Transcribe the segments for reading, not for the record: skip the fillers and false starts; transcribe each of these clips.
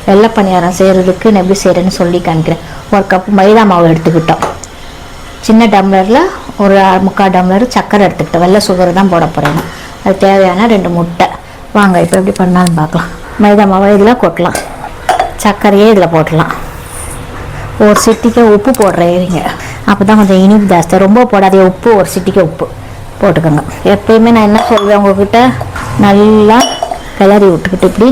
வெள்ளை பணியாரம் செய்கிறதுக்கு நான் எப்படி செய்கிறேன்னு சொல்லி காமிக்கிறேன். ஒரு கப்பு மைதா மாவு எடுத்துக்கிட்டோம். சின்ன டம்ளரில் ஒரு 3/4 டம்ளர் சர்க்கரை எடுத்துக்கிட்டோம். வெள்ளை சுகர் தான் போட போகிறேன். அது தேவையான 2 முட்டை. வாங்க இப்போ எப்படி பண்ணலான்னு பார்க்கலாம். மைதா மாவை இதில் கொட்டலாம், சர்க்கரையே இதில் போட்டலாம். ஒரு சிட்டிக்கு உப்பு போடுறீங்க, அப்போ தான் கொஞ்சம் இனிப்பு ஜாஸ்தி. ரொம்ப போடாதே, உப்பு ஒரு சிட்டிக்கு உப்பு போட்டுக்கோங்க. எப்பயுமே நான் என்ன சொல்வேன் உங்கள்கிட்ட, நல்லா கிளறி விட்டுக்கிட்டு இப்படி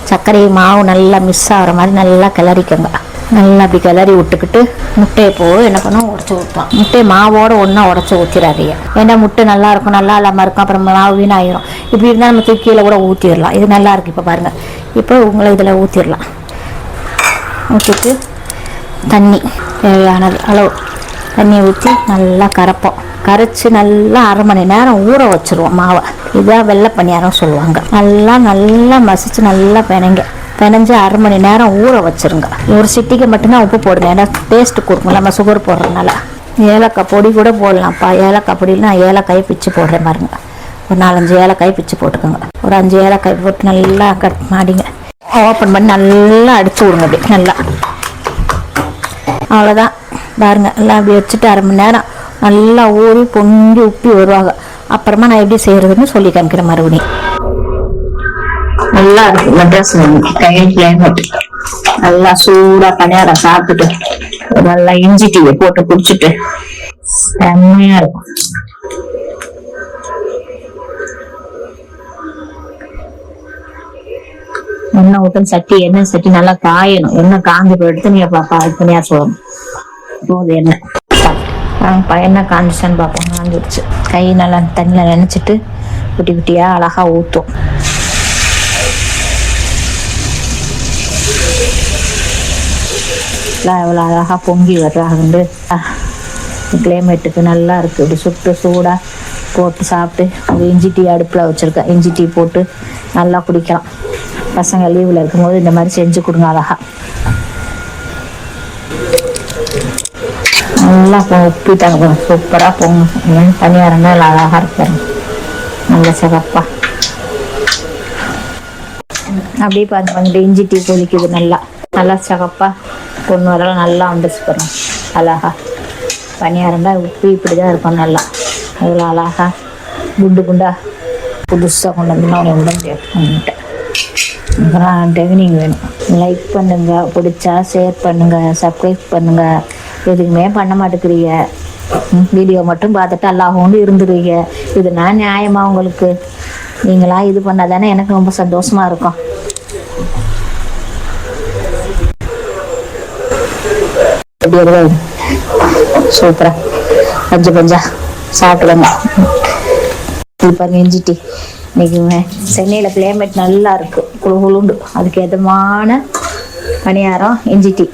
சர்க்கரை மாவு நல்லா மிஸ் ஆகிற மாதிரி நல்லா கிளறிக்கோங்க. நல்லா அப்படி கிளறி விட்டுக்கிட்டு முட்டையை போய் என்ன பண்ணோம், உடச்சி ஊற்றலாம். முட்டையை மாவோடு ஒன்றா உடச்சி ஊற்றிடாதீங்க. ஏன்னா முட்டை நல்லா இருக்கும், நல்லா இல்லாமல் இருக்கும், அப்புறம் மாவு வீணாயிரும். இப்படி இருந்தால் நம்ம கீழே கூட ஊற்றிடலாம். இது நல்லா இருக்குது. இப்போ பாருங்கள், இப்போ உங்களை இதில் ஊற்றிடலாம். ஊற்றிட்டு தண்ணி தேவையான அளவு தண்ணியை ஊற்றி நல்லா கரைப்போம். கரைச்சி நல்லா 1/2 மணி நேரம் ஊற வச்சுருவோம் மாவை. இதான் வெள்ளை பணியாரம் சொல்லுவாங்க. நல்லா மசிச்சு நல்லா பிணைஞ்சு 1/2 மணி நேரம் ஊற வச்சுருங்க. ஒரு சிட்டிக்கு மட்டும்தான் உப்பு போடுங்க, ஏன்னா டேஸ்ட்டு கொடுக்கும் நம்ம சுகர் போடுறதுனால. ஏலக்காய் பொடி கூட போடலாம்ப்பா. ஏலக்காய் பொடியில் நான் ஏலக்காயை பிச்சு போடுறேன் பாருங்க. ஒரு 4-5 ஏலக்காய் பிச்சு போட்டுக்கோங்க. ஒரு 5 ஏலக்காய் போட்டு நல்லா கட் மாடிங்க. ஓப்பன் பண்ணி நல்லா அடிச்சு விடுங்க. அப்படி நல்லா அவ்வளோதான் பாருங்க. எல்லாம் அப்படி வச்சுட்டு 1/2 மணி நேரம் நல்லா ஊறி பொங்கி உப்பி வருவாங்க. அப்புறமா நான் எப்படி செய்யறதுன்னு சொல்லி காமிக்கிறேன். மறுபடியும் நல்லா இருக்கு மெட்ராஸ் கையில் கிளைமேட். நல்லா சூடா பணியாரம் சாப்பிட்டுட்டு நல்லா இஞ்சி டீயை போட்டு குடிச்சிட்டு செம்மையா இருக்கும். எண்ணெய் ஊட்டும் சட்டி, எண்ணெய் சட்டி நல்லா காயணும். எண்ணெய் காஞ்சி போயிடுத்து நீங்க பணியாரம் சொல்லணும். போதும் எண்ணெய் எண்ணெய் காஞ்சிச்சான்னு பார்ப்போம். காஞ்சிடுச்சு. கை நல்லா தண்ணியில் நினைச்சிட்டு குட்டி குட்டியா அழகா ஊற்றும். எவ்வளோ அழகா பொங்கி வர்றாங்க. கிளைமேட்டுக்கு நல்லா இருக்கு. இப்படி சுட்டு சூடா போட்டு சாப்பிட்டு ஒரு இஞ்சி டீ அடுப்பில் வச்சிருக்கேன். இஞ்சி டீ போட்டு நல்லா குடிக்கலாம். பசங்க லீவில் இருக்கும்போது இந்த மாதிரி செஞ்சு கொடுங்க. அழகா நல்லா உப்பிட்டாங்க. சூப்பராக பொங்க பணியாரம் தான் அழகாக இருப்பாங்க. நல்ல சிவப்பா அப்படியே பார்த்து இஞ்சி டீ கொதிக்குது. நல்லா சிவப்பா பொண்ணு வரலாம் நல்லா வந்துச்சு பாருங்க. அழகா பணியாரம் தான் உப்பு இப்படிதான் இருக்கும். நல்லா அவ்வளோ அழகா குண்டு குண்டா புதுசாக கொண்டு வந்து நான் உடம்பு பண்ணிட்டேன். அப்புறம் டெவனிங் வேணும். லைக் பண்ணுங்க, பிடிச்சா ஷேர் பண்ணுங்க, சப்ஸ்கிரைப் பண்ணுங்க. எதுவுமே பண்ண மாட்டேங்கிறீங்க. வீடியோ மட்டும் பார்த்துட்டு அல்லாஹோண்டு இருந்துருவீங்க. இதுனா நியாயமா உங்களுக்கு? நீங்களா இது பண்ணாதானே எனக்கு ரொம்ப சந்தோஷமா இருக்கும். சூப்பரா பஞ்சா சாப்பிடுங்க. பாருங்க இஞ்சி டீ. இன்னைக்கு சென்னையில் கிளைமேட் நல்லா இருக்கு, குளுகுளுண்டு. அதுக்கு எதமான பணியாரம் இஞ்சி டீ.